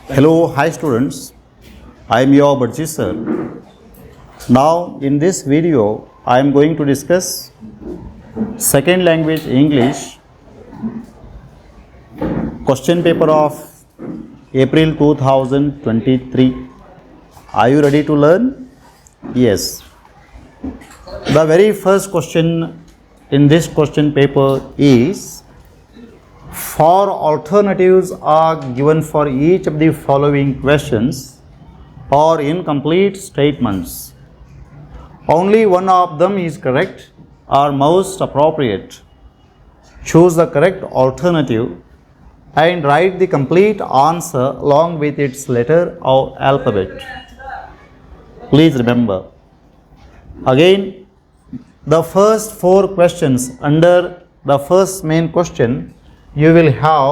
Hello, hi students. I am your Badji sir. Now in this video I am going to discuss second language English question paper of April 2023. Are you ready to learn? Yes. The very first question in this question paper is: four alternatives are given for each of the following questions or incomplete statements. Only one of them is correct or most appropriate. Choose the correct alternative and write the complete answer along with its letter or alphabet. Please remember. Again, the first four questions under the first main question, you will have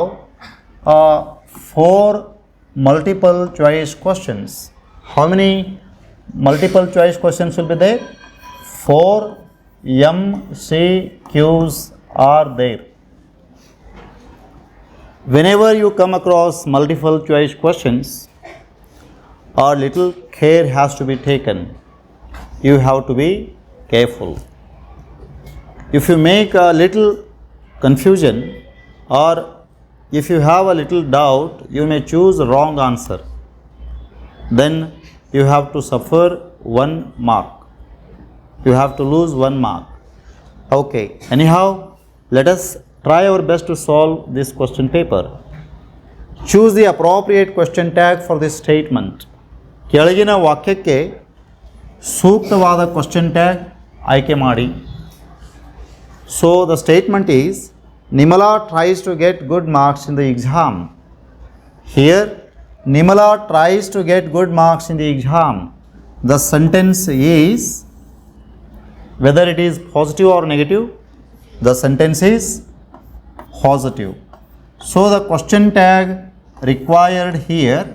four multiple choice questions. How many multiple choice questions will be there? 4 MCQs are there. Whenever you come across multiple choice questions, a little care has to be taken. You have to be careful. If you make a little confusion or if you have a little doubt, you may choose the wrong answer. Then you have to suffer 1 mark. You have to lose 1 mark. Okay, anyhow, let us try our best to solve this question paper. Choose the appropriate question tag for this statement. ಕೆಳಗಿನ ವಾಕ್ಯಕ್ಕೆ ಸೂಕ್ತವಾದ question tag ಆಯ್ಕೆ ಮಾಡಿ. So the statement is: Nimala tries to get good marks in the exam. Here, Nimala tries to get good marks in the exam. The sentence is, whether it is positive or negative, the sentence is positive. So the question tag required here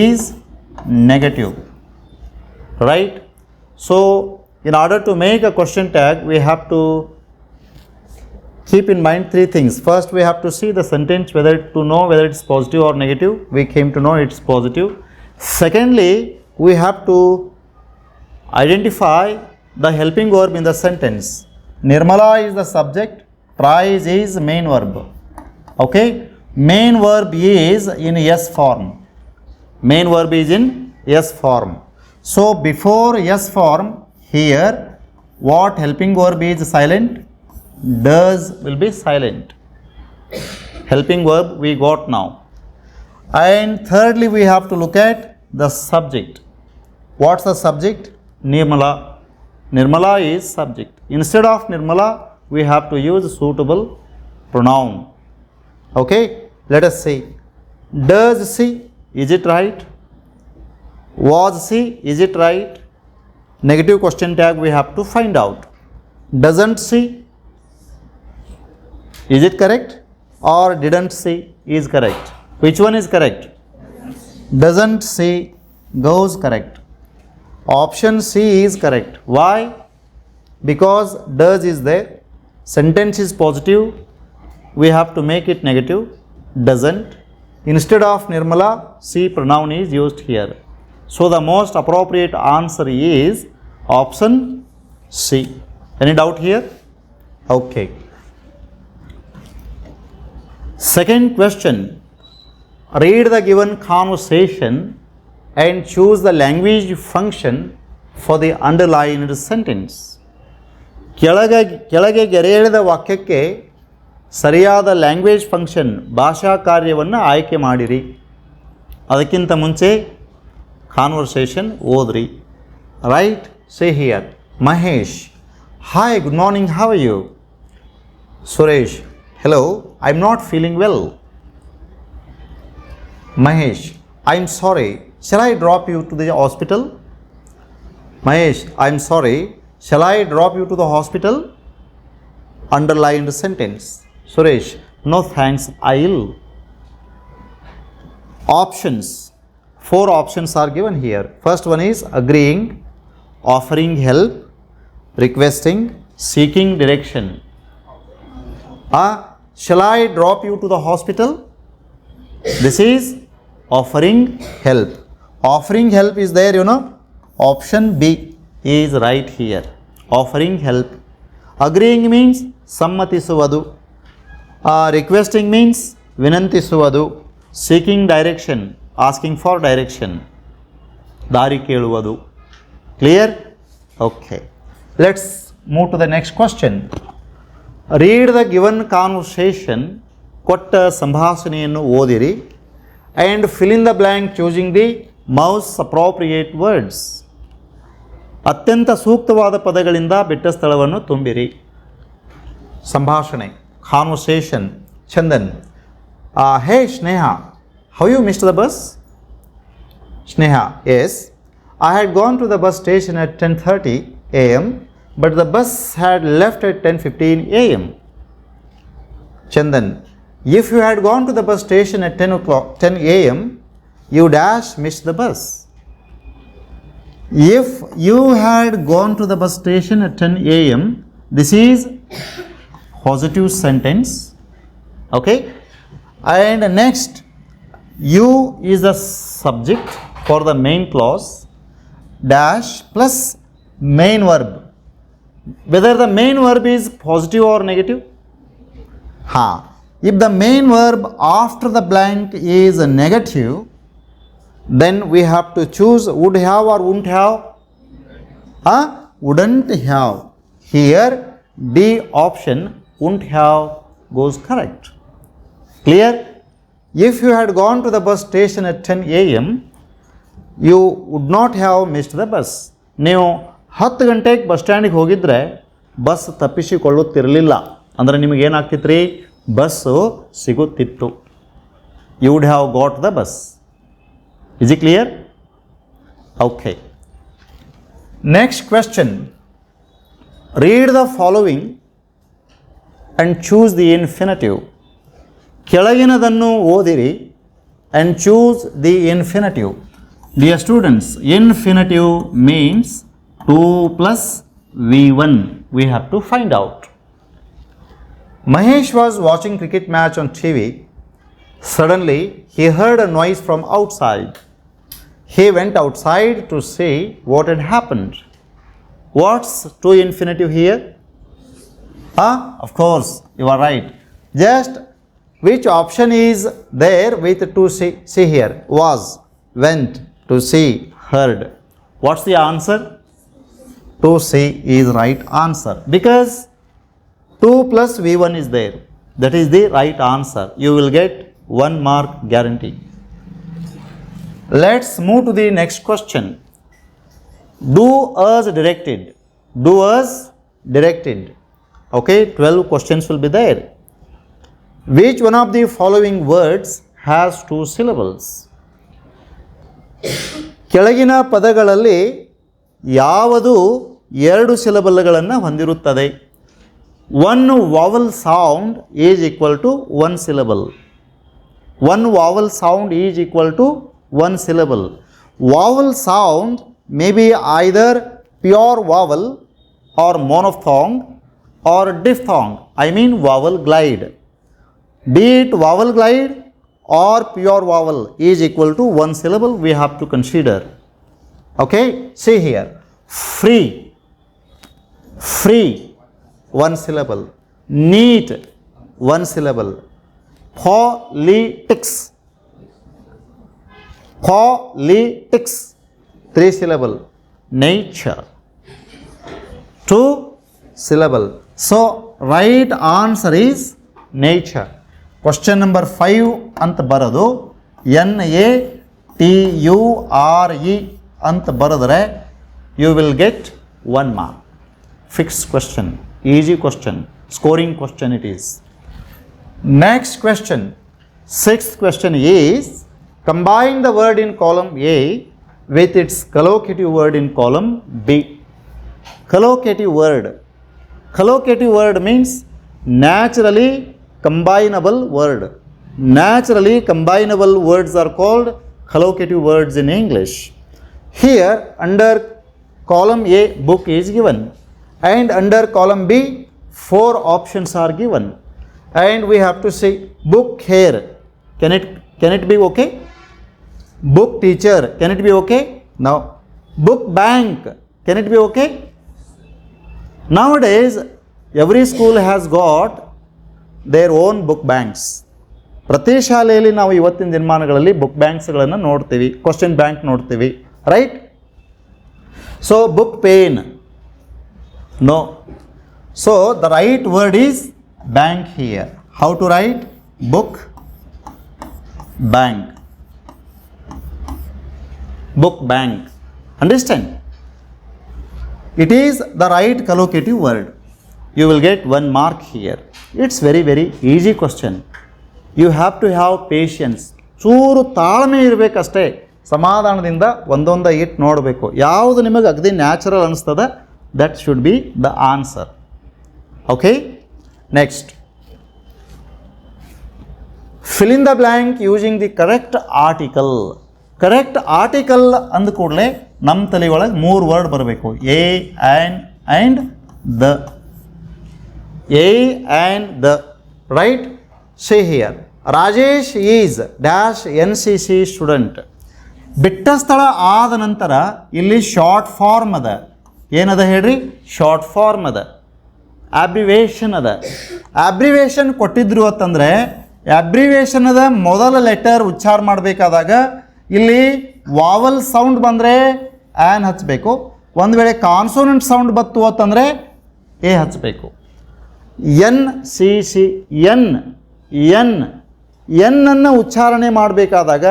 is negative, right? So in order to make a question tag, we have to keep in mind three things. First, we have to see the sentence to know whether it's positive or negative. We came to know it's positive. Secondly, we have to identify the helping verb in the sentence. Nirmala is the subject, tries is main verb. Okay, main verb is in yes form. Main verb is in yes form. So before yes form, here what helping verb is silent? Does will be silent. Helping verb we got now. And thirdly, we have to look at the subject. What's the subject? Nirmala. Nirmala is subject. Instead of Nirmala, we have to use suitable pronoun. Okay, let us see. Does she? Is it right? Was she? Is it right? Negative question tag we have to find out. Doesn't she? Is it correct? Or didn't she is correct? Which one is correct? Doesn't she goes correct. Option C is correct. Why? Because does is there. Sentence is positive. We have to make it negative. Doesn't. Instead of Nirmala, C pronoun is used here. So the most appropriate answer is option C. Any doubt here? Okay. Second question. Read the given conversation and choose the language function for the underlined sentence. ಕೆಳಗೆ ಗೆರೆ ಎಳೆದ ವಾಕ್ಯಕ್ಕೆ ಸರಿಯಾದ language function ಭಾಷಾ ಕಾರ್ಯವನ್ನು ಆಯ್ಕೆ ಮಾಡಿರಿ. ಅದಕ್ಕಿಂತ ಮುಂಚೆ ಕಾನ್ವರ್ಸೇಷನ್ ಓದ್ರಿ. Right? Say here. Mahesh: hi, good morning, how are you? Suresh: hello, I'm not feeling well. Mahesh: I'm sorry, shall I drop you to the hospital? Mahesh: I'm sorry, shall I drop you to the hospital? Underlined sentence. Suresh: no thanks, I'll. Options. 4 options are given here. First one is agreeing, offering help, requesting, seeking direction. Shall I drop you to the hospital? This is Offering help. Offering help is there, Option B is right here. Offering help. Agreeing means ಸಮ್ಮತಿಸುವುದು. Requesting means ವಿನಂತಿಸುವುದು. Seeking direction, asking for direction. ದಾರಿ ಕೇಳುವುದು. Clear? Okay. Let's move to the next question. Read the given conversation. ಕೊಟ್ಟ ಸಂಭಾಷಣೆಯನ್ನು ಓದಿರಿ and fill in the blank choosing the most appropriate words. ಅತ್ಯಂತ ಸೂಕ್ತವಾದ ಪದಗಳಿಂದ ಬಿಟ್ಟ ಸ್ಥಳವನ್ನು ತುಂಬಿರಿ. ಸಂಭಾಷಣೆ, conversation. Chandan, hey Sneha, how you missed the bus? Sneha, yes, I had gone to the bus station at 10:30 am, but the bus had left at 10:15 am. Chandan, if you had gone to the bus station at 10 am, you dash missed the bus. If you had gone to the bus station at 10 am, this is positive sentence. Okay? And next, you is the subject for the main clause, dash plus main verb. Whether the main verb is positive or negative? If the main verb after the blank is negative, then we have to choose would have or wouldn't have. Wouldn't have. Here D option, wouldn't have, goes correct. Clear? If you had gone to the bus station at 10 am, you would not have missed the bus. ನೀವು 10 ಗಂಟೆಗೆ bus ಸ್ಟ್ಯಾಂಡಿಗೆ ಹೋಗಿದ್ರೆ bus ತಪ್ಪಿಸಿಕೊಳ್ಳುತ್ತಿರಲಿಲ್ಲ. ಅಂದರೆ ನಿಮಗೇನಾಗ್ತಿತ್ತು ರೀ? Bus ಸಿಗುತ್ತಿತ್ತು. You would have got the bus. Is it clear? Okay. Next question. Read the following and choose the infinitive. ಕೆಳಗಿನದನ್ನು ಓದಿರಿ and choose the infinitive. Dear students, infinitive means 2 plus V1. We have to find out. Mahesh was watching cricket match on TV. Suddenly, he heard a noise from outside. He went outside to see what had happened. What's to infinitive here? Of course, you are right. Just which option is there with to see here? Was, went, to see, heard. What's the answer? To see is right answer. Because 2 plus V1 is there. That is the right answer. You will get 1 mark guarantee. Let's move to the next question. Do as directed. Do as directed. Okay, 12 questions will be there. Which one of the following words has 2 syllables? ಕೆಳಗಿನ ಪದಗಳಲ್ಲಿ ಯಾವುದು 2 ಸಿಲಬಲ್ಗಳನ್ನು ಹೊಂದಿರುತ್ತದೆ? One vowel sound is equal to 1 syllable. One vowel sound is equal to 1 syllable. Vowel sound may be either pure vowel or monophthong or diphthong. I mean vowel glide. Be it vowel glide or pure vowel is equal to 1 syllable, we have to consider. Okay, see here. Free. Free. 1 syllable. Neat, 1 syllable. Politics. Politics, 3 syllable. Nature, 2 syllable. So, right answer is nature. Question number 5 ಅಂತ ಬರೋದು NATURE ಅಂತ ಬರೆದರೆ you will get 1 mark. Fixed question, easy question, scoring question it is. Next question, 6th question is combine the word in column A with its collocative word in column B. Collocative word. Collocative word means naturally combinable word. Naturally combinable words are called collocative words in English. Here under column A book is given and under column B 4 options are given and we have to say book here. Can it be okay? book teacher, can it be okay? No. Book bank, can it be okay? Nowadays every school has got their own book banks. ಪ್ರತಿ ಶಾಲೆಯಲ್ಲಿ ನಾವು ಇವತ್ತಿನ ದಿನಮಾನಗಳಲ್ಲಿ book ಬ್ಯಾಂಕ್ಸ್ಗಳನ್ನು ನೋಡ್ತೀವಿ, question bank ನೋಡ್ತೀವಿ, right? So book pane, no. So the right word is bank here. How to write? Book bank, book bank. Understand? It is the right collocative word. You will get 1 mark here. It's very easy question. You have to have patience. ಚೂರು ತಾಳ್ಮೆ ಇರಬೇಕಷ್ಟೇ, ಸಮಾಧಾನದಿಂದ ಒಂದೊಂದು ಇಟ್ಟು ನೋಡಬೇಕು. ಯಾವುದು ನಿಮಗೆ ಅಗದಿ natural ಅನಿಸ್ತದೆ, that should be the answer. Okay, next. Fill in the blank using the correct article. Correct article ಅಂದ ಕೂಡಲೇ ನಮ್ಮ ತಲೆ ಒಳಗೆ 3 ವರ್ಡ್ ಬರಬೇಕು. A and the. A and the, right? Say here, Rajesh is dash NCC student. ಬಿಟ್ಟ ಸ್ಥಳ ಆದ ನಂತರ ಇಲ್ಲಿ ಶಾರ್ಟ್ ಫಾರ್ಮ್ ಅದ. ಏನದ ಹೇಳ್ರಿ? ಶಾರ್ಟ್ ಫಾರ್ಮ್ ಅದ, ಅಬ್ರಿವೇಷನ್ ಅದ. ಅಬ್ರಿವೇಷನ್ ಕೊಟ್ಟಿದ್ರು ಅಂತಂದರೆ ಅಬ್ರಿವೇಷನದ ಮೊದಲ ಲೆಟರ್ ಉಚ್ಚಾರ ಮಾಡಬೇಕಾದಾಗ ಇಲ್ಲಿ ವಾವಲ್ ಸೌಂಡ್ ಬಂದರೆ ಆ್ಯನ್ ಹಚ್ಚಬೇಕು. ಒಂದು ವೇಳೆ ಕಾನ್ಸೋನೆಂಟ್ ಸೌಂಡ್ ಬತ್ತು ಅಂತಂದರೆ ಎ ಹಚ್ಚಬೇಕು. NCC, ಎನ್ನನ್ನು ಉಚ್ಚಾರಣೆ ಮಾಡಬೇಕಾದಾಗ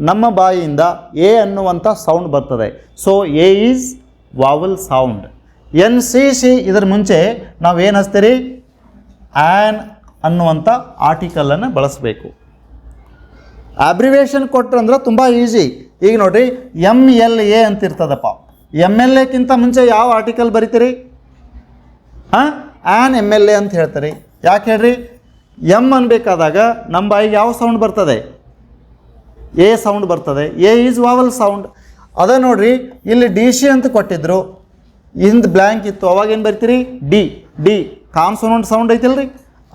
ನಮ್ಮ ಬಾಯಿಯಿಂದ ಎ ಅನ್ನುವಂಥ ಸೌಂಡ್ ಬರ್ತದೆ. So A is vowel sound. NCC ಇದರ ಮುಂಚೆ ನಾವು ಏನು ಹಚ್ತೀರಿ? ಆ್ಯನ್ ಅನ್ನುವಂಥ ಆರ್ಟಿಕಲನ್ನು ಬಳಸಬೇಕು. ಅಬ್ರಿವೇಷನ್ ಕೊಟ್ರಂದ್ರೆ ತುಂಬ ಈಸಿ. ಈಗ ನೋಡಿರಿ, MLA ಅಂತಿರ್ತದಪ್ಪ. MLAಕ್ಕಿಂತ ಮುಂಚೆ ಯಾವ ಆರ್ಟಿಕಲ್ ಬರಿತೀರಿ? ಆ್ಯನ್ MLA ಅಂತ ಹೇಳ್ತಾರೆ. ಯಾಕೆ ಹೇಳ್ರಿ? ಎಮ್ ಅನ್ಬೇಕಾದಾಗ ನಮ್ಮ ಬಾಯಿಗೆ ಯಾವ ಸೌಂಡ್ ಬರ್ತದೆ? ಎ ಸೌಂಡ್ ಬರ್ತದೆ. A is vowel sound. ಅದ ನೋಡ್ರಿ, ಇಲ್ಲಿ DC ಅಂತ ಕೊಟ್ಟಿದ್ರು, ಹಿಂದೆ ಬ್ಲ್ಯಾಂಕ್ ಇತ್ತು, ಅವಾಗ ಏನು ಬರ್ತೀರಿ? ಡಿ ಕಾನ್ಸೋನೆಂಟ್ ಸೌಂಡ್ ಐತಿಲ್ರಿ,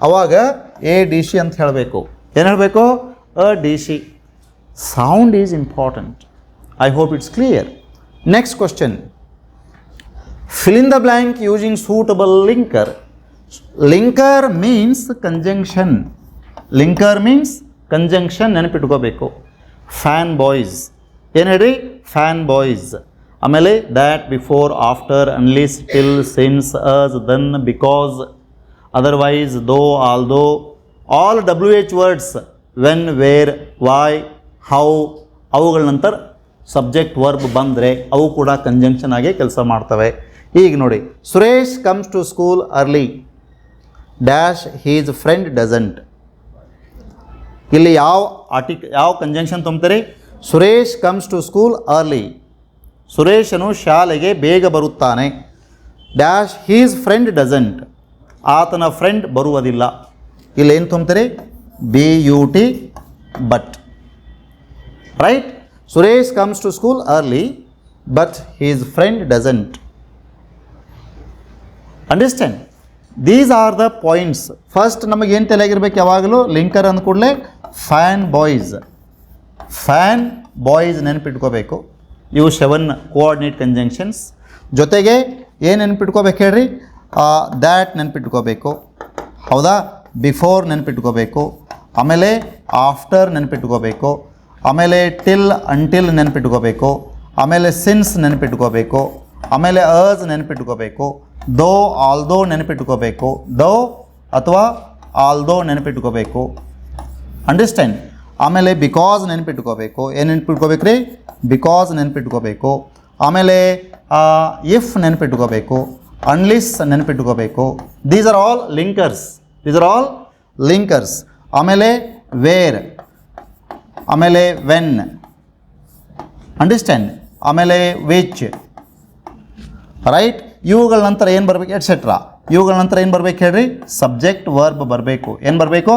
ಅವಾಗ ADC ಅಂತ ಹೇಳಬೇಕು. ಏನು ಹೇಳಬೇಕು? DC. Sound is important. I hope it's clear. Next question. Fill in the blank using suitable linker. Linker means conjunction. Linker means conjunction. ನೆನಪಿಟ್ಕೋಬೇಕು. FANBOYS. ಏನು ಹೇಳ್ರಿ? FANBOYS. ಆಮೇಲೆ that, before, after, unless, till, since, as, then, because, otherwise, though, although, all WH words, when, where, why, how, ಅವುಗಳ ನಂತರ subject verb ಬಂದರೆ ಅವು ಕೂಡ conjunction ಆಗಿ ಕೆಲಸ ಮಾಡ್ತವೆ. ಈಗ ನೋಡಿ, Suresh comes to school early dash his friend doesn't. ಇಲ್ಲಿ ಯಾವ ಕಂಜಂಕ್ಷನ್ ತುಂಬ್ತಾರೆ? Suresh comes to school early, ಸುರೇಶನು ಶಾಲೆಗೆ ಬೇಗ ಬರುತ್ತಾನೆ. ಡ್ಯಾಶ್ ಹೀಸ್ ಫ್ರೆಂಡ್ ಡಸಂಟ್, ಆತನ ಫ್ರೆಂಡ್ ಬರುವುದಿಲ್ಲ. ಇಲ್ಲಿ ಏನು ತುಂಬ್ತಾರೆ? BUT, but. Right? Suresh comes to school early but his friend doesn't. Understand? These are the points. First ನಮಗೇನು ತಲೆಯಾಗಿರ್ಬೇಕು ಯಾವಾಗಲೂ? ಲಿಂಕರ್ ಅಂದ ಕೂಡಲೇ ಫ್ಯಾನ್ ಬಾಯ್ಸ್ ನೆನಪಿಟ್ಕೋಬೇಕು. ಇವು 7 ಕೋಆರ್ಡಿನೇಟ್ ಕಂಜಂಕ್ಷನ್ಸ್. ಜೊತೆಗೆ ಏನು ನೆನಪಿಟ್ಕೋಬೇಕು ಹೇಳ್ರಿ? ದ್ಯಾಟ್ ನೆನಪಿಟ್ಕೋಬೇಕು, ಹೌದಾ? ಬಿಫೋರ್ ನೆನಪಿಟ್ಕೋಬೇಕು, ಆಮೇಲೆ ಆಫ್ಟರ್ ನೆನಪಿಟ್ಕೋಬೇಕು, ಆಮೇಲೆ ಟಿಲ್ ಅಂಟಿಲ್ ನೆನಪಿಟ್ಕೋಬೇಕು, ಆಮೇಲೆ ಸಿನ್ಸ್ ನೆನಪಿಟ್ಕೋಬೇಕು, ಆಮೇಲೆ ಅಸ್ ನೆನಪಿಟ್ಕೋಬೇಕು, ದೋ ಆಲ್ದೋ ನೆನಪಿಟ್ಕೋಬೇಕು, ದೋ ಅಥವಾ ಆಲ್ದೋ ನೆನಪಿಟ್ಕೋಬೇಕು. ಅಂಡರ್ಸ್ಟ್ಯಾಂಡ್? ಆಮೇಲೆ ಬಿಕಾಸ್ ನೆನಪಿಟ್ಕೋಬೇಕು. ಏನು ನೆನಪಿಟ್ಕೋಬೇಕು ರೀ? ಬಿಕಾಸ್ ನೆನಪಿಟ್ಕೋಬೇಕು. ಆಮೇಲೆ ಇಫ್ ನೆನಪಿಟ್ಕೋಬೇಕು, ಅನ್ಲಿಸ್ ನೆನಪಿಟ್ಕೋಬೇಕು. These are all linkers. ಆಮೇಲೆ ವೇರ್, ಆಮೇಲೆ ವೆನ್. ಅಂಡರ್ಸ್ಟ್ಯಾಂಡ್? ಆಮೇಲೆ ವಿಚ್. ರೈಟ್? ಇವುಗಳ ನಂತರ ಏನು ಬರಬೇಕು? ಎಟ್ಸೆಟ್ರಾ. ಇವುಗಳ ನಂತರ ಏನು ಬರಬೇಕು ಹೇಳ್ರಿ? ಸಬ್ಜೆಕ್ಟ್ ವರ್ಬ್ ಬರಬೇಕು. ಏನು ಬರಬೇಕು?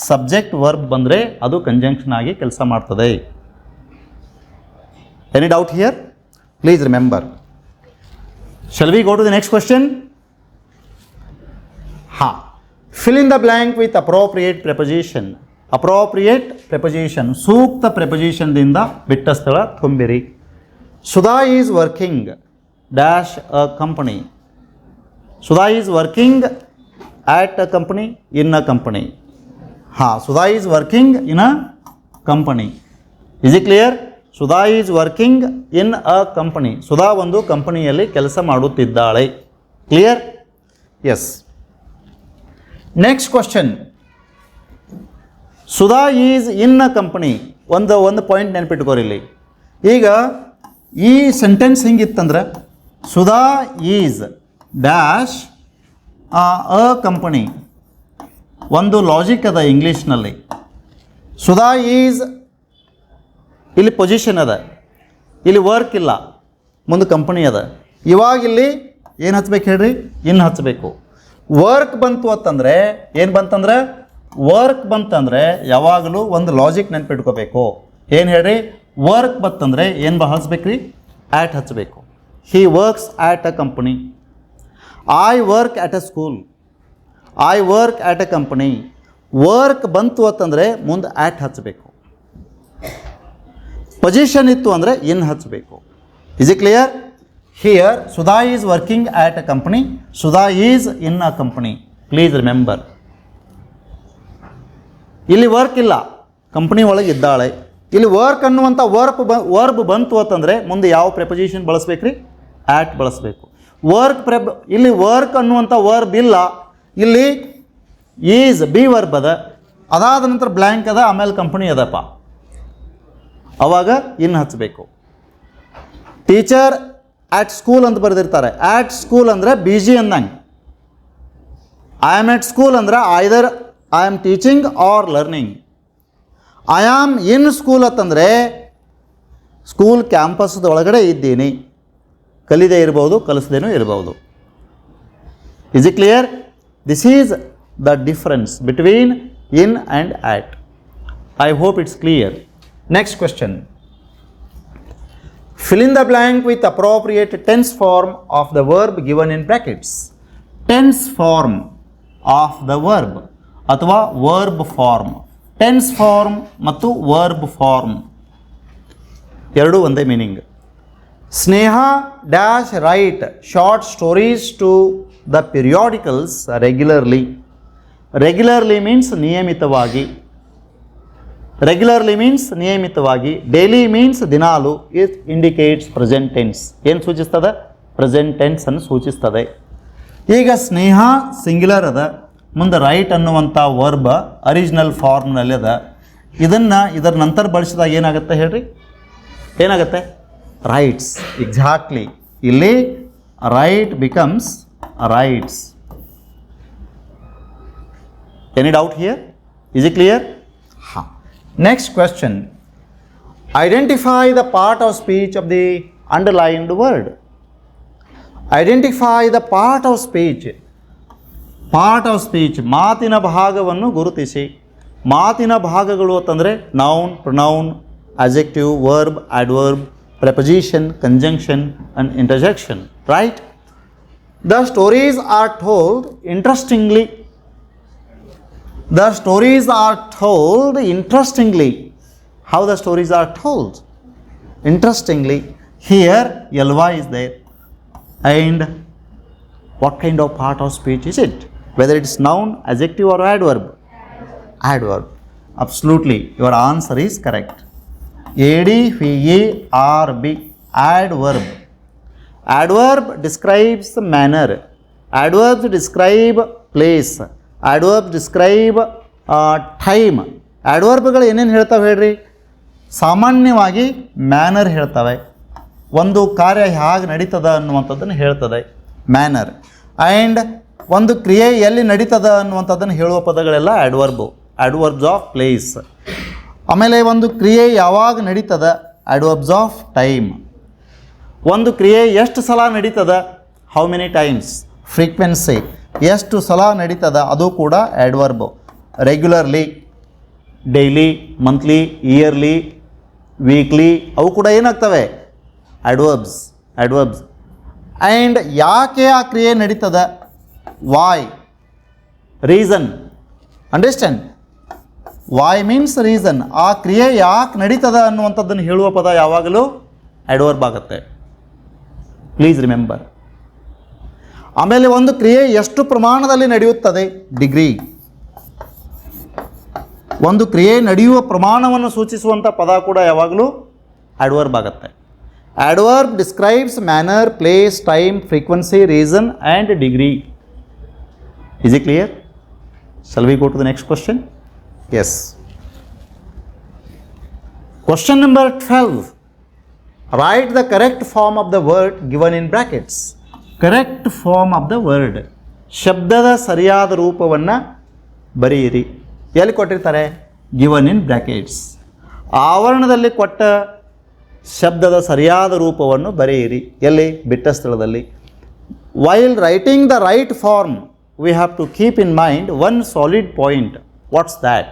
ಸಬ್ಜೆಕ್ಟ್ ವರ್ಬ್ ಬಂದರೆ ಅದು ಕಂಜಂಕ್ಷನ್ ಆಗಿ ಕೆಲಸ ಮಾಡ್ತದೆ. Any doubt here? Please remember. Shall we go to the next question? Fill in the blank with appropriate preposition. Appropriate preposition, ಸೂಕ್ತ ಪ್ರೆಪೊಸಿಷನ್ದಿಂದ ಬಿಟ್ಟ ಸ್ಥಳ ತುಂಬಿರಿ. Sudha is working dash a company. Sudha is working at a company, in a company. ಹಾಂ, Sudha is working in a company. Is it clear? Sudha is working in a company. Sudha ಒಂದು ಕಂಪನಿಯಲ್ಲಿ ಕೆಲಸ ಮಾಡುತ್ತಿದ್ದಾಳೆ. Clear? Yes. Next question, Sudha is in a company. ಒಂದು point ನೆನಪಿಟ್ಕೋರಿ ಇಲ್ಲಿ. ಈಗ ಈ ಸೆಂಟೆನ್ಸ್ ಹಿಂಗಿತ್ತಂದ್ರೆ Sudha is dash a company. ಒಂದು ಲಾಜಿಕ್ ಅದ ಇಂಗ್ಲೀಷ್ನಲ್ಲಿ. ಸುಧಾ ಈಸ್, ಇಲ್ಲಿ ಪೊಸಿಷನ್ ಅದ, ಇಲ್ಲಿ ವರ್ಕ್ ಇಲ್ಲ, ಮುಂದೆ ಕಂಪನಿ ಅದ. ಇವಾಗ ಇಲ್ಲಿ ಏನು ಹಚ್ಬೇಕು ಹೇಳ್ರಿ? ಇನ್ ಹಚ್ಚಬೇಕು. ವರ್ಕ್ ಬಂತು ಅಂತಂದರೆ ಏನು ಬಂತಂದ್ರೆ, ವರ್ಕ್ ಬಂತಂದರೆ ಯಾವಾಗಲೂ ಒಂದು ಲಾಜಿಕ್ ನೆನ್ಪಿಟ್ಕೋಬೇಕು. ಏನು ಹೇಳ್ರಿ? ವರ್ಕ್ ಬಂತಂದರೆ ಏನು ಹಚ್ಬೇಕು ರೀ? ಆ್ಯಟ್ ಹಚ್ಚಬೇಕು. ಹಿ works at a company. I work at a school. I work at a company. Work ಬಂತು ಅಂತಂದರೆ ಮುಂದೆ ಆ್ಯಟ್ ಹಚ್ಚಬೇಕು. ಪೊಸಿಷನ್ ಇತ್ತು ಅಂದರೆ ಇನ್ ಹಚ್ಚಬೇಕು. Is it clear? Here Sudha is working at a company, Sudha is in a company. Please remember, ಇಲ್ಲಿ work ಇಲ್ಲ, company ಒಳಗೆ ಇದ್ದಾಳೆ. ಇಲ್ಲಿ ವರ್ಕ್ ಅನ್ನುವಂಥ ವರ್ಬ್ ಬಂತು ಅಂತಂದರೆ ಮುಂದೆ ಯಾವ ಪ್ರೆಪೊಸಿಷನ್ ಬಳಸ್ಬೇಕು ರೀ? ಆ್ಯಟ್ ಬಳಸಬೇಕು. ಇಲ್ಲಿ ವರ್ಕ್ ಅನ್ನುವಂಥ ವರ್ಬ್ ಇಲ್ಲ, ಇಲ್ಲಿ ಈಸ್ ಬಿ ವರ್ಬ್ ಅದ, ಅದಾದ ನಂತರ ಬ್ಲ್ಯಾಂಕ್ ಅದ, ಆಮೇಲೆ ಕಂಪನಿ ಅದಪ್ಪ, ಅವಾಗ ಇನ್ ಹಚ್ಚಬೇಕು. ಟೀಚರ್ ಆ್ಯಟ್ ಸ್ಕೂಲ್ ಅಂತ ಬರೆದಿರ್ತಾರೆ. ಆ್ಯಟ್ ಸ್ಕೂಲ್ ಅಂದರೆ ಬಿಜಿ ಅಂದಂಗೆ. ಐ ಆಮ್ ಎಟ್ ಸ್ಕೂಲ್ ಅಂದ್ರೆ ಐದರ್ I am teaching R learning. I am in school ಅಂತಂದರೆ ಸ್ಕೂಲ್ ಕ್ಯಾಂಪಸ್ದ ಒಳಗಡೆ ಇದ್ದೀನಿ, ಕಲಿದೇ ಇರ್ಬೋದು, ಕಲಿಸದೇನೂ ಇರ್ಬೋದು. Is it clear? This is the difference between in and at. I hope it's clear. Next question. Fill in the blank with appropriate tense form of the verb given in brackets. Tense form of the verb ಅಥವಾ verb form. Tense form ಮತ್ತು verb form ಎರಡೂ ಒಂದೇ meaning. Sneha dash write short stories to the periodicals regularly. Regularly means ನಿಯಮಿತವಾಗಿ. Regularly means ನಿಯಮಿತವಾಗಿ. Daily means ದಿನಾಲು. It indicates present tense. ಏನು ಸೂಚಿಸ್ತದೆ? Present tension ಸೂಚಿಸ್ತದೆ. ಈಗ ಸ್ನೇಹ ಸಿಂಗ್ಯುಲರ್ ಅದ, ಮುಂದೆ ರೈಟ್ ಅನ್ನುವಂಥ ವರ್ಬ್ ಅರಿಜಿನಲ್ ಫಾರ್ಮ್ನಲ್ಲಿ ಅದ. ಇದರ ನಂತರ ಬಳಸಿದಾಗ ಏನಾಗುತ್ತೆ ಹೇಳ್ರಿ? ಏನಾಗುತ್ತೆ? ರೈಟ್ಸ್. ಎಕ್ಸಾಕ್ಟ್ಲಿ. ಇಲ್ಲಿ right becomes rights. Any doubt here? Is it clear? ಹಾಂ. Next question. Identify the part of speech of the underlined word. Identify the part of speech. Part of speech. ಮಾತಿನ ಭಾಗವನ್ನು ಗುರುತಿಸಿ. ಮಾತಿನ ಭಾಗಗಳು ಅಂತಂದರೆ noun, pronoun, adjective, verb, adverb, preposition, conjunction and interjection. Right? The stories are told interestingly. The stories are told interestingly. How the stories are told? Interestingly. Here ly is there. And what kind of part of speech is it? Whether it is noun, adjective or adverb? Adverb. Absolutely. Your answer is correct. ADVERB. Adverb. Adverb describes the manner. Adverbs describe place. adverb describe time. ಆಡ್ವರ್ಬ್ಗಳು ಏನೇನು ಹೇಳ್ತವೆ ಹೇಳ್ರಿ? ಸಾಮಾನ್ಯವಾಗಿ manner ಹೇಳ್ತವೆ. ಒಂದು ಕಾರ್ಯ ಹೇಗೆ ನಡೀತದ ಅನ್ನುವಂಥದ್ದನ್ನು ಹೇಳ್ತದೆ ಮ್ಯಾನರ್. ಆ್ಯಂಡ್ ಒಂದು ಕ್ರಿಯೆ ಎಲ್ಲಿ ನಡೀತದ ಅನ್ನುವಂಥದ್ದನ್ನು ಹೇಳುವ ಪದಗಳೆಲ್ಲ ಆಡ್ವರ್ಬ್ಸ್ ಆಫ್ ಪ್ಲೇಸ್. ಆಮೇಲೆ ಒಂದು ಕ್ರಿಯೆ ಯಾವಾಗ ನಡೀತದ? ಆಡ್ವರ್ಬ್ಸ್ ಆಫ್ ಟೈಮ್. ಒಂದು ಕ್ರಿಯೆ ಎಷ್ಟು ಸಲ ನಡೀತದ? How many times. ಫ್ರೀಕ್ವೆನ್ಸಿ, ಎಷ್ಟು ಸಲ ನಡೀತದ, ಅದು ಕೂಡ adverb. Regularly, daily, monthly, yearly, weekly, ಅವು ಕೂಡ ಏನಾಗ್ತವೆ? ಆಡ್ವರ್ಬ್ಸ್. ಆ್ಯಂಡ್ ಯಾಕೆ ಆ ಕ್ರಿಯೆ ನಡೀತದ? Why, reason. Understand? Why means reason. ಆ ಕ್ರಿಯೆ ಯಾಕೆ ನಡೀತದ ಅನ್ನುವಂಥದ್ದನ್ನು ಹೇಳುವ ಪದ ಯಾವಾಗಲೂ ಅಡ್ವರ್ಬ್ ಆಗುತ್ತೆ. Please remember. ಆಮೇಲೆ ಒಂದು ಕ್ರಿಯೆ ಎಷ್ಟು ಪ್ರಮಾಣದಲ್ಲಿ ನಡೆಯುತ್ತದೆ, ಡಿಗ್ರಿ. ಒಂದು ಕ್ರಿಯೆ ನಡೆಯುವ ಪ್ರಮಾಣವನ್ನು ಸೂಚಿಸುವಂಥ ಪದ ಕೂಡ ಯಾವಾಗಲೂ ಅಡ್ವರ್ಬ್ ಆಗುತ್ತೆ. Adverb describes manner, place, time, frequency, reason and degree. Is it clear? Shall we go to the next question? Yes. Question number 12. Write the correct form of the word given in brackets. Correct form of the word. ಶಬ್ದದ ಸರಿಯಾದ ರೂಪವನ್ನು ಬರೆಯಿರಿ. ಎಲ್ಲಿ ಕೊಟ್ಟಿರ್ತಾರೆ? Given in brackets. ಆವರಣದಲ್ಲಿ ಕೊಟ್ಟ ಶಬ್ದದ ಸರಿಯಾದ ರೂಪವನ್ನು ಬರೆಯಿರಿ. ಎಲ್ಲಿ? ಬಿಟ್ಟ ಸ್ಥಳದಲ್ಲಿ. While writing the right form, we have to keep in mind one solid point. What's that?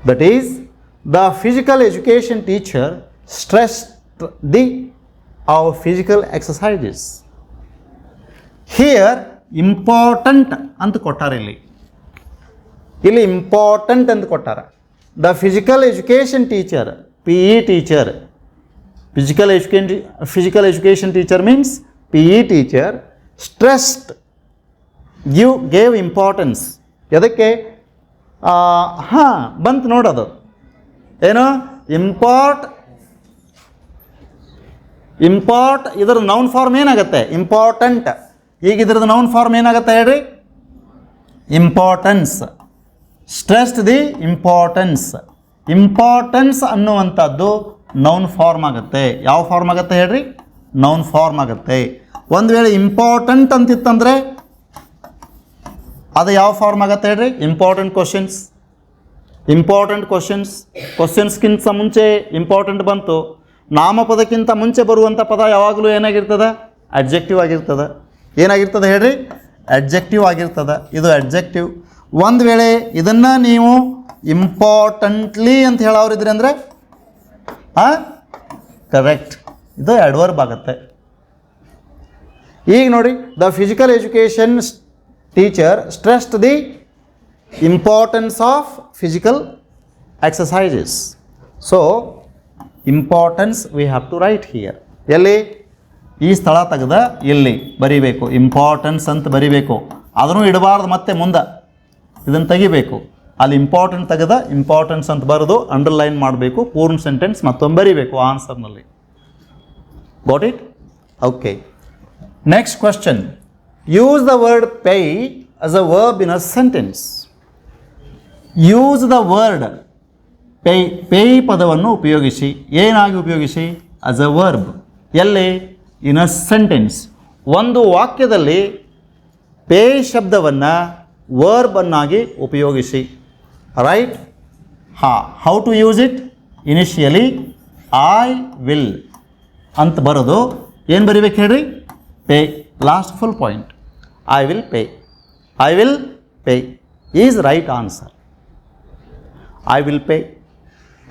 That is, the physical education teacher stressed our physical exercises. Here, important ಅಂತ ಕೊಟ್ಟಾರೆ. ಇಲ್ಲಿ ಇಂಪಾರ್ಟೆಂಟ್ ಅಂತ ಕೊಟ್ಟಾರ. The physical education teacher, PE teacher, physical education teacher means PE teacher stressed, gave importance. ಎದಕ್ಕೆ? ಬಂತು ನೋಡೋದು ಏನು? Import ಇದರ noun form ಏನಾಗುತ್ತೆ? ಇಂಪಾರ್ಟೆಂಟ್. ಈಗ ಇದ್ರದ್ದು ನೌನ್ ಫಾರ್ಮ್ ಏನಾಗುತ್ತೆ ಹೇಳ್ರಿ? Importance. Stressed the importance. Importance ಅನ್ನುವಂಥದ್ದು ನೌನ್ ಫಾರ್ಮ್ ಆಗುತ್ತೆ. ಯಾವ ಫಾರ್ಮ್ ಆಗುತ್ತೆ ಹೇಳ್ರಿ? ನೌನ್ ಫಾರ್ಮ್ ಆಗುತ್ತೆ. ಒಂದು ವೇಳೆ ಇಂಪಾರ್ಟೆಂಟ್ ಅಂತಿತ್ತಂದರೆ ಅದು ಯಾವ ಫಾರ್ಮ್ ಆಗುತ್ತೆ ಹೇಳ್ರಿ? Important questions. ಕ್ವಶನ್ಸ್ಗಿಂತ ಮುಂಚೆ ಇಂಪಾರ್ಟೆಂಟ್ ಬಂತು. ನಾಮಪದಕ್ಕಿಂತ ಮುಂಚೆ ಬರುವಂಥ ಪದ ಯಾವಾಗಲೂ ಏನಾಗಿರ್ತದೆ? ಅಡ್ಜೆಕ್ಟಿವ್ ಆಗಿರ್ತದೆ. ಏನಾಗಿರ್ತದೆ ಹೇಳ್ರಿ? ಅಡ್ಜೆಕ್ಟಿವ್ ಆಗಿರ್ತದೆ. ಇದು ಅಡ್ಜೆಕ್ಟಿವ್. ಒಂದು ವೇಳೆ ಇದನ್ನು ನೀವು ಇಂಪಾರ್ಟೆಂಟ್ಲಿ ಅಂತ ಹೇಳೋರಿದ್ರಿ ಅಂದರೆ ಕರೆಕ್ಟ್, ಇದು ಅಡ್ವರ್ಬ್ ಆಗುತ್ತೆ. ಈಗ ನೋಡಿ, the physical education teacher stressed the importance of physical exercises. So importance we have to write here. ಎಲ್ಲಿ? ಈ ಸ್ಥಳ ತೆಗೆದ ಇಲ್ಲಿ ಬರೀಬೇಕು. ಇಂಪಾರ್ಟೆನ್ಸ್ ಅಂತ ಬರೀಬೇಕು. ಅದನ್ನು ಇಡಬಾರ್ದು, ಮತ್ತೆ ಮುಂದೆ ಇದನ್ನು ತೆಗಿಬೇಕು. ಅಲ್ಲಿ ಇಂಪಾರ್ಟೆಂಟ್ ತೆಗೆದ ಇಂಪಾರ್ಟೆನ್ಸ್ ಅಂತ ಬರೆದು ಅಂಡರ್ಲೈನ್ ಮಾಡಬೇಕು. ಪೂರ್ಣ ಸೆಂಟೆನ್ಸ್ ಮತ್ತೊಮ್ಮೆ ಬರೀಬೇಕು ಆನ್ಸರ್ನಲ್ಲಿ. Got it? Okay. Next question. Use the word pay as a verb in a sentence. Use the word pay ಪದವನ್ನು ಉಪಯೋಗಿಸಿ. ಏನಾಗಿ ಉಪಯೋಗಿಸಿ? As a verb. ಎಲ್ಲಿ? In a sentence. ಒಂದು ವಾಕ್ಯದಲ್ಲಿ ಪೇ ಶಬ್ದವನ್ನು ವರ್ಬ್ ಅನ್ನಾಗಿ ಉಪಯೋಗಿಸಿ. Right? How to use it? Initially I will ಅಂತ ಬರೋದು ಏನು ಬರಿಬೇಕು ಹೇಳ್ರಿ? Pay. Last full point. I will pay. I will pay is right answer. I will pay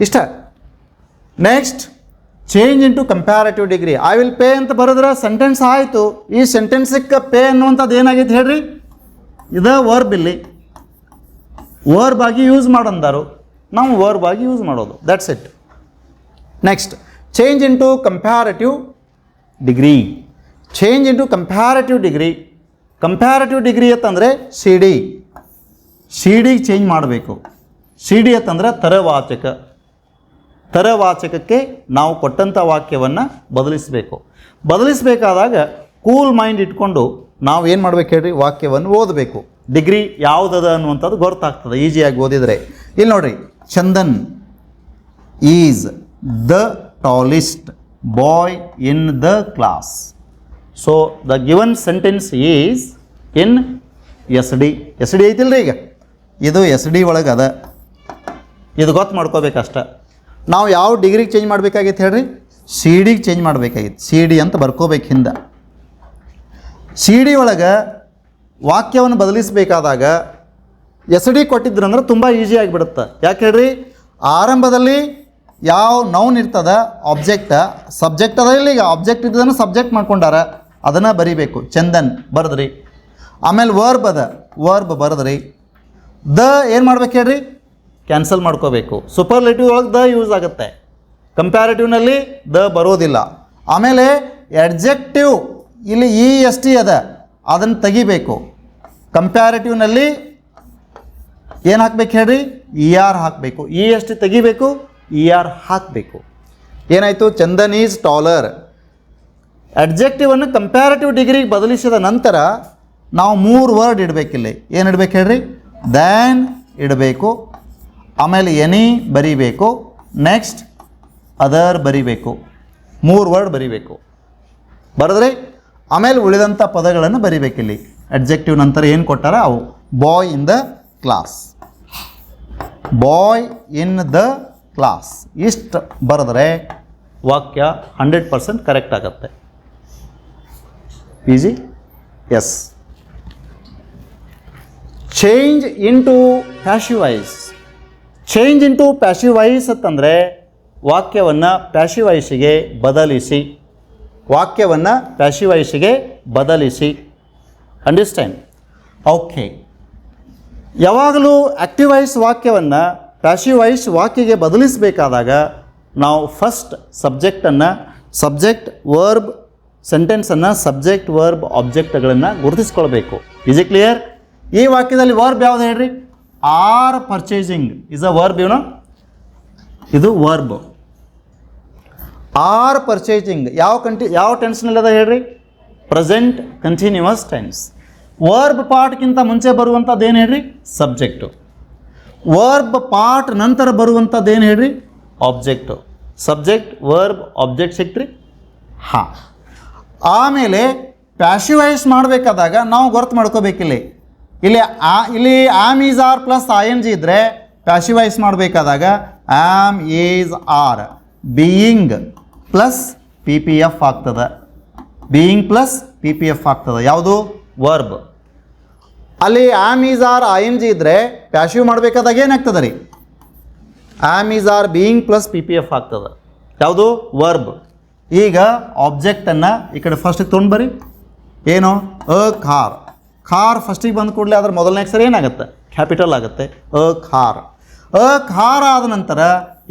ಇಷ್ಟ. Next, change into comparative degree. I will pay ಅಂತ ಬರೆದ್ರೆ sentence ಆಯಿತು. ಈ ಸೆಂಟೆನ್ಸಿಗೆ ಪೇ ಅನ್ನುವಂಥದ್ದು ಏನಾಗೈತೆ ಹೇಳ್ರಿ? ಇದು ವರ್ಬ್. ಇಲ್ಲಿ ವರ್ಬ್ ಆಗಿ ಯೂಸ್ ಮಾಡಂದಾರು, ನಾವು ವರ್ಬ್ ಆಗಿ ಯೂಸ್ ಮಾಡೋದು. That's it. Next, change into comparative degree. Change into comparative degree. Comparative degree ಅಂತಂದರೆ ಸಿ ಡಿಗೆ ಚೇಂಜ್ ಮಾಡಬೇಕು. ಸಿ ಡಿ ಅಂತಂದರೆ ತರವಾಚಕ. ತರವಾಚಕಕ್ಕೆ ನಾವು ಕೊಟ್ಟಂಥ ವಾಕ್ಯವನ್ನು ಬದಲಿಸಬೇಕು. ಬದಲಿಸಬೇಕಾದಾಗ ಕೂಲ್ ಮೈಂಡ್ ಇಟ್ಕೊಂಡು ನಾವು ಏನು ಮಾಡ್ಬೇಕು ಹೇಳ್ರಿ? ವಾಕ್ಯವನ್ನು ಓದಬೇಕು. ಡಿಗ್ರಿ ಯಾವುದದ ಅನ್ನುವಂಥದ್ದು ಗೊತ್ತಾಗ್ತದೆ ಈಸಿಯಾಗಿ ಓದಿದರೆ. ಇಲ್ಲಿ ನೋಡಿರಿ, Chandan is the tallest boy in the class. So the given sentence is in S D. S D ಐತಿಲ್ರಿ? ಈಗ ಇದು ಎಸ್ ಡಿ ಒಳಗೆ ಅದ. ಇದು ಗೊತ್ತು ಮಾಡ್ಕೋಬೇಕಷ್ಟ. ನಾವು ಯಾವ ಡಿಗ್ರಿಗೆ ಚೇಂಜ್ ಮಾಡಬೇಕಾಗಿತ್ತು ಹೇಳ್ರಿ? ಸಿ ಡಿಗೆ ಚೇಂಜ್ ಮಾಡಬೇಕಾಗಿತ್ತು. ಸಿ ಡಿ ಅಂತ ಬರ್ಕೋಬೇಕು ಹಿಂದೆ. ಸಿ ಡಿ ಒಳಗೆ ವಾಕ್ಯವನ್ನು ಬದಲಿಸಬೇಕಾದಾಗ ಎಸ್ ಡಿ ಕೊಟ್ಟಿದ್ರಂದ್ರೆ ತುಂಬ ಈಸಿ ಆಗಿಬಿಡುತ್ತೆ. ಯಾಕೆ ಹೇಳ್ರಿ? ಆರಂಭದಲ್ಲಿ ಯಾವ ನೌನ್ ಇರ್ತದ, ಆಬ್ಜೆಕ್ಟ, ಸಬ್ಜೆಕ್ಟ್ ಅದ. ಇಲ್ಲಿ ಈಗ ಆಬ್ಜೆಕ್ಟ್ ಇದ್ದದನ್ನು ಸಬ್ಜೆಕ್ಟ್ ಮಾಡ್ಕೊಂಡಾರ, ಅದನ್ನು ಬರಿಬೇಕು. ಚಂದನ್ ಬರೆದ್ರಿ. ಆಮೇಲೆ ವರ್ಬ್ ಅದ, ವರ್ಬ್ ಬರೆದ್ರಿ. ದ ಏನು ಮಾಡ್ಬೇಕು ಹೇಳ್ರಿ? ಕ್ಯಾನ್ಸಲ್ ಮಾಡ್ಕೋಬೇಕು. ಸೂಪರ್ಲೇಟಿವ್ ಒಳಗೆ ದ ಯೂಸ್ ಆಗುತ್ತೆ, ಕಂಪ್ಯಾರಿಟಿವ್ನಲ್ಲಿ ದ ಬರೋದಿಲ್ಲ. ಆಮೇಲೆ ಎಡ್ಜೆಕ್ಟಿವ್ ಇಲ್ಲಿ ಇ ಎಸ್ ಟಿ ಅದ, ಅದನ್ನು ತೆಗಿಬೇಕು. ಕಂಪ್ಯಾರಿಟಿವ್ನಲ್ಲಿ ಏನು ಹಾಕ್ಬೇಕು ಹೇಳ್ರಿ, ಇ ಆರ್ ಹಾಕಬೇಕು. ಇ ಎಸ್ ಟಿ ತೆಗಿಬೇಕು, ಇ ಆರ್ ಹಾಕಬೇಕು. ಏನಾಯಿತು, ಚಂದನ್ ಈಸ್ ಟಾಲರ್. ಅಡ್ಜೆಕ್ಟಿವನ್ನು ಕಂಪ್ಯಾರಿಟಿವ್ ಡಿಗ್ರಿಗೆ ಬದಲಿಸಿದ ನಂತರ ನಾವು 3 ವರ್ಡ್ ಇಡಬೇಕಿಲ್ಲಿ. ಏನು ಇಡಬೇಕು ಹೇಳ್ರಿ, ದ್ಯಾನ್ ಇಡಬೇಕು, ಆಮೇಲೆ ಎನಿ ಬರಿಬೇಕು, ನೆಕ್ಸ್ಟ್ ಅದರ್ ಬರಿಬೇಕು. 3 ವರ್ಡ್ ಬರಿಬೇಕು. ಬರೆದ್ರೆ ಆಮೇಲೆ ಉಳಿದಂಥ ಪದಗಳನ್ನು ಬರಿಬೇಕಿಲ್ಲಿ. ಅಡ್ಜೆಕ್ಟಿವ್ ನಂತರ ಏನು ಕೊಟ್ಟಾರ ಅವು. Boy in the class, boy in the class, ಇಷ್ಟು ಬರೆದ್ರೆ ವಾಕ್ಯ 100% ಕರೆಕ್ಟ್ ಆಗುತ್ತೆ. Easy. Yes. Change into passive voice. Change into passive voice ಅಂತಂದರೆ ವಾಕ್ಯವನ್ನು ಪ್ಯಾಸಿವ್ ವಾಯ್ಸಿಗೆ ಬದಲಿಸಿ, ವಾಕ್ಯವನ್ನು ಪ್ಯಾಸಿವ್ ವಾಯ್ಸಿಗೆ ಬದಲಿಸಿ. ಅಂಡರ್ಸ್ಟ್ಯಾಂಡ್? ಓಕೆ. ಯಾವಾಗಲೂ ಆ್ಯಕ್ಟಿವ್ ವಾಯ್ಸ್ ವಾಕ್ಯವನ್ನು ಪ್ಯಾಸಿವ್ ವಾಯ್ಸ್ ವಾಕ್ಯಗೆ ಬದಲಿಸಬೇಕಾದಾಗ ನಾವು ಫಸ್ಟ್ ಸಬ್ಜೆಕ್ಟನ್ನು, ಸಬ್ಜೆಕ್ಟ್ ವರ್ಬ್ ಸೆಂಟೆನ್ಸನ್ನು ಸಬ್ಜೆಕ್ಟ್ ವರ್ಬ್ ಆಬ್ಜೆಕ್ಟ್ಗಳನ್ನು ಗುರುತಿಸ್ಕೊಳ್ಬೇಕು. Is it clear? ಈ ವಾಕ್ಯದಲ್ಲಿ ವರ್ಬ್ ಯಾವುದು ಹೇಳ್ರಿ? Are purchasing is a verb. ಇದು ವರ್ಬ್. ಆರ್ ಪರ್ಚೇಸಿಂಗ್ ಯಾವ ಟೆನ್ಸ್ನಲ್ಲಿ ಅದ ಹೇಳ್ರಿ? Present continuous tense. ವರ್ಬ್ ಪಾರ್ಟ್ಗಿಂತ ಮುಂಚೆ ಬರುವಂಥದ್ದು ಏನು ಹೇಳ್ರಿ? ಸಬ್ಜೆಕ್ಟು. ವರ್ಬ್ ಪಾರ್ಟ್ ನಂತರ ಬರುವಂಥದ್ದು ಏನು ಹೇಳ್ರಿ? ಆಬ್ಜೆಕ್ಟು. ಸಬ್ಜೆಕ್ಟ್ ವರ್ಬ್ ಆಬ್ಜೆಕ್ಟ್ ಸಿಕ್ತ್ರಿ? ಹಾಂ. ಆಮೇಲೆ ಪ್ಯಾಸಿವ್ ವಾಯ್ಸ್ ಮಾಡಬೇಕಾದಾಗ ನಾವು ಗೊತ್ತು ಮಾಡ್ಕೋಬೇಕಿಲ್ಲಿ. ಇಲ್ಲಿ am is are plus I N G ಇದ್ದರೆ ಪ್ಯಾಸಿವ್ ವಾಯ್ಸ್ ಮಾಡಬೇಕಾದಾಗ am is are being plus P P F ಆಗ್ತದೆ. Being plus P P F ಆಗ್ತದೆ. ಯಾವುದು? ವರ್ಬ್. ಅಲ್ಲಿ am is are I N G ಇದ್ದರೆ ಪ್ಯಾಸಿವ್ ಮಾಡಬೇಕಾದಾಗ ಏನಾಗ್ತದೆ ರೀ? Am is are being plus P P F ಆಗ್ತದೆ. ಯಾವುದು? ವರ್ಬ್. ಈಗ ಆಬ್ಜೆಕ್ಟನ್ನು ಈ ಕಡೆ ಫಸ್ಟಿಗೆ ತೊಗೊಂಡು ಬರ್ರಿ. ಏನು? ಅ ಖಾರ್. ಖಾರ್ ಫಸ್ಟಿಗೆ ಬಂದ ಕೂಡಲೇ ಅದ್ರ ಮೊದಲನೇ ಅಕ್ಷರ ಏನಾಗುತ್ತೆ? ಕ್ಯಾಪಿಟಲ್ ಆಗುತ್ತೆ. ಅ ಖಾರ್. ಅ ಖಾರ್ ಆದ ನಂತರ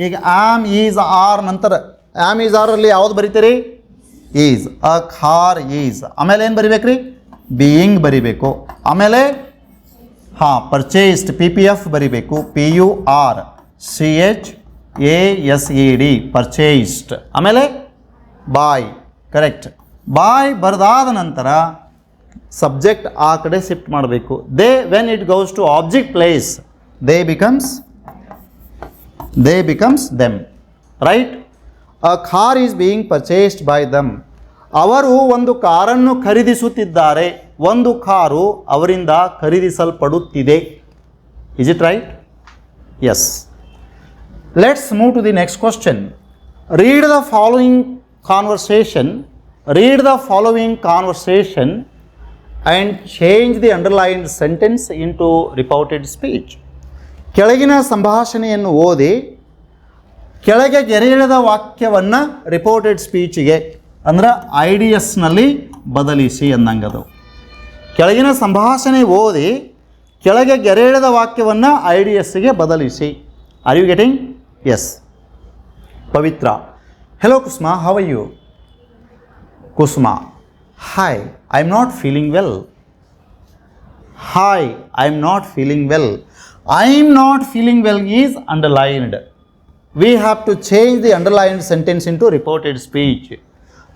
ಈಗ ಆಮ್ ಈಸ್ ಆರ್ ನಂತರ ಆಮ್ ಈಸ್ ಆರಲ್ಲಿ ಯಾವ್ದು ಬರಿತೀರಿ? ಈಸ್. A Khar is. ಆಮೇಲೆ ಏನು ಬರಿಬೇಕು ರೀ? ಬೀಯಿಂಗ್ ಬರಿಬೇಕು. ಆಮೇಲೆ ಹಾಂ ಪರ್ಚೇಸ್ಡ್ ಪಿ ಪಿ ಎಫ್ ಬರಿಬೇಕು. P U R C H A S E D purchased. ಆಮೇಲೆ ಬಾಯ್. ಕರೆಕ್ಟ್. ಬಾಯ್ ಬರೆದಾದ ನಂತರ ಸಬ್ಜೆಕ್ಟ್ ಆ ಕಡೆ ಶಿಫ್ಟ್ ಮಾಡಬೇಕು. They when it goes to object place they becomes them. Right? A car is being purchased by them. ಅವರು ಒಂದು ಕಾರನ್ನು ಖರೀದಿಸುತ್ತಿದ್ದಾರೆ. ಒಂದು ಕಾರು ಅವರಿಂದ ಖರೀದಿಸಲ್ಪಡುತ್ತಿದೆ. Is it right? Yes. Let's move to the next question. Read the following conversation and change the underlined sentence into reported speech. ಕೆಳಗಿನ ಸಂಭಾಷಣೆಯನ್ನು ಓದಿ ಕೆಳಗೆ ಗೆರೆಯಿಡದ ವಾಕ್ಯವನ್ನು ರಿಪೋರ್ಟೆಡ್ ಸ್ಪೀಚಿಗೆ ಅಂದ್ರೆ ಐ ಡಿ ಎಸ್ನಲ್ಲಿ ಬದಲಿಸಿ ಅನ್ನಂಗದು. ಕೆಳಗಿನ ಸಂಭಾಷಣೆ ಓದಿ ಕೆಳಗೆ ಗೆರೆಯಿಡದ ವಾಕ್ಯವನ್ನು ಐ ಡಿ ಎಸ್ಗೆ ಬದಲಿಸಿ. Are you getting? Yes. Pavitra: Hello Kusma, how are you? Kusma: Hi, I'm not feeling well. Hi, I'm not feeling well. I'm not feeling well is underlined. We have to change the underlined sentence into reported speech.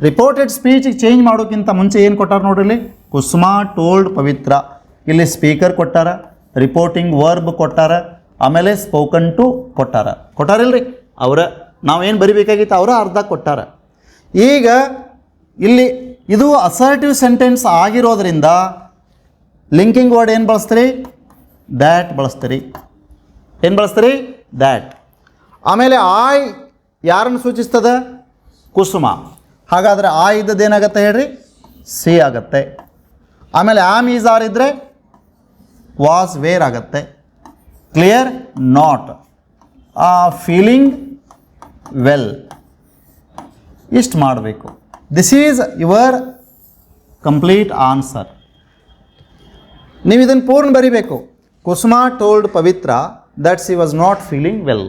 Reported speech change ಮಾಡೋಕ್ಕಿಂತ ಮುಂಚೆ ಏನು ಕೊಟ್ಟಾರ ನೋಡ್ರಿ? Kusuma told ಪವಿತ್ರ. ಇಲ್ಲಿ speaker ಕೊಟ್ಟಾರ, reporting verb ಕೊಟ್ಟಾರ, ಆಮೇಲೆ spoken to ಕೊಟ್ಟಾರಿಲ್ರಿ. ಅವರ ನಾವೇನು ಬರಿಬೇಕಾಗಿತ್ತು ಅವರ ಅರ್ಧ ಕೊಟ್ಟಾರ. ಈಗ ಇಲ್ಲಿ ಇದು ಅಸರ್ಟಿವ್ ಸೆಂಟೆನ್ಸ್ ಆಗಿರೋದ್ರಿಂದ ಲಿಂಕಿಂಗ್ ವರ್ಡ್ ಏನು ಬಳಸ್ತೀರಿ? ದ್ಯಾಟ್ ಬಳಸ್ತೀರಿ. ಏನು ಬಳಸ್ತೀರಿ? ದ್ಯಾಟ್. ಆಮೇಲೆ ಆಯ್ ಯಾರನ್ನು ಸೂಚಿಸ್ತದೆ? ಕುಸುಮ. ಹಾಗಾದರೆ ಆ ಇದ್ದದ್ದು ಏನಾಗುತ್ತೆ ಹೇಳ್ರಿ? ಸಿ ಆಗುತ್ತೆ. ಆಮೇಲೆ ಆಮ್ ಈಸ್ ಆರ್ ಇದ್ದರೆ ವಾಸ್ ವೇರ್ ಆಗುತ್ತೆ. ಕ್ಲಿಯರ್? ನಾಟ್. Feeling well. ಇಷ್ಟು ಮಾಡಬೇಕು. This is your complete answer. ನೀವು ಇದನ್ನು ಪೂರ್ಣ ಬರಿಬೇಕು. Kusuma told Pavitra that she was not feeling well.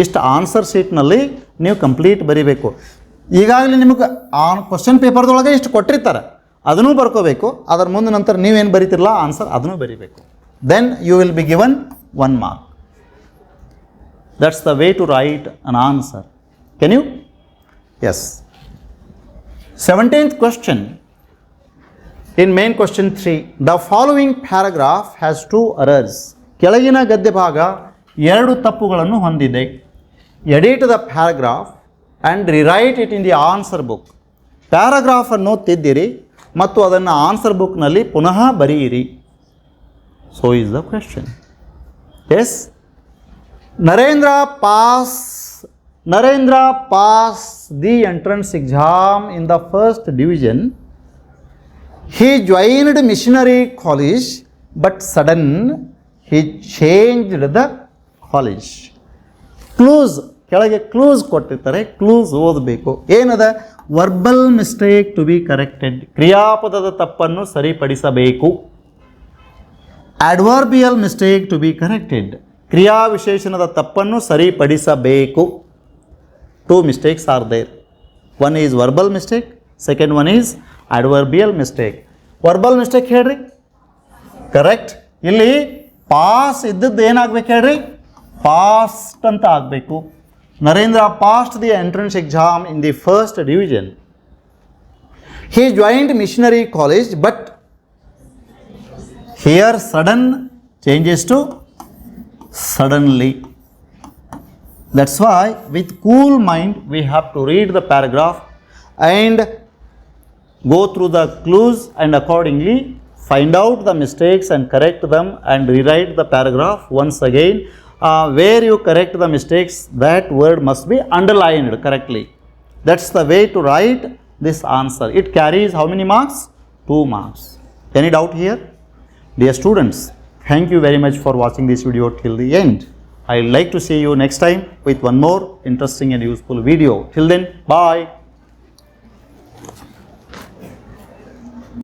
ಇಷ್ಟು ಆನ್ಸರ್ ಶೀಟ್ನಲ್ಲಿ ನೀವು ಕಂಪ್ಲೀಟ್ ಬರೀಬೇಕು. ಈಗಾಗಲೇ ನಿಮಗೆ ಆ ಕ್ವಶನ್ ಪೇಪರ್ದೊಳಗೆ ಇಷ್ಟು ಕೊಟ್ಟಿರ್ತಾರೆ, ಅದನ್ನೂ ಬರ್ಕೋಬೇಕು. ಅದರ ಮುಂದೆ ನಂತರ ನೀವೇನು ಬರೀತಿರಲ್ಲ ಆನ್ಸರ್ ಅದನ್ನೂ ಬರೀಬೇಕು. Then you will be given 1 mark. That's the way to write an answer. Can you? Yes. 17th question. In main question 3, the following paragraph has 2 errors. ಕೆಳಗಿನ ಗದ್ಯ ಭಾಗ 2 ತಪ್ಪುಗಳನ್ನು ಹೊಂದಿದೆ. Edit the paragraph and rewrite it in the answer book. ಪ್ಯಾರಾಗ್ರಾಫನ್ನು ತಿದ್ದಿರಿ ಮತ್ತು ಅದನ್ನು answer ಬುಕ್ನಲ್ಲಿ ಪುನಃ ಬರೆಯಿರಿ. So is the question. Yes. Narendra passed the entrance exam in the first division. He joined missionary college, but sudden he changed the college. Clues, ಕೆಳಗೆ clues ಕೊಟ್ಟಿರ್ತಾರೆ, clues ಓದಬೇಕು. ಏನದ? Verbal mistake to be corrected, ಕ್ರಿಯಾಪದದ ತಪ್ಪನ್ನು ಸರಿಪಡಿಸಬೇಕು. Adverbial mistake to be corrected, ಕ್ರಿಯಾ ವಿಶೇಷಣದ ತಪ್ಪನ್ನು ಸರಿಪಡಿಸಬೇಕು. 2 mistakes are there. One is verbal mistake, second one is adverbial mistake. Verbal mistake ಹೇಳ್ರಿ, ಕರೆಕ್ಟ್. ಇಲ್ಲಿ ಪಾಸ್ ಇದ್ದದ್ದು ಏನಾಗಬೇಕು ಹೇಳ್ರಿ? ಪಾಸ್ಟ್ ಅಂತ ಆಗಬೇಕು. Narendra passed the entrance exam in the first division. He joined missionary college, but here sudden changes to suddenly. That's why with cool mind we have to read the paragraph and go through the clues and accordingly find out the mistakes and correct them and rewrite the paragraph once again. Where you correct the mistakes, that word must be underlined correctly. That's the way to write this answer. It carries how many marks? 2 marks. Any doubt here? Dear students, thank you very much for watching this video till the end. I'd like to see you next time with one more interesting and useful video. Till then, bye.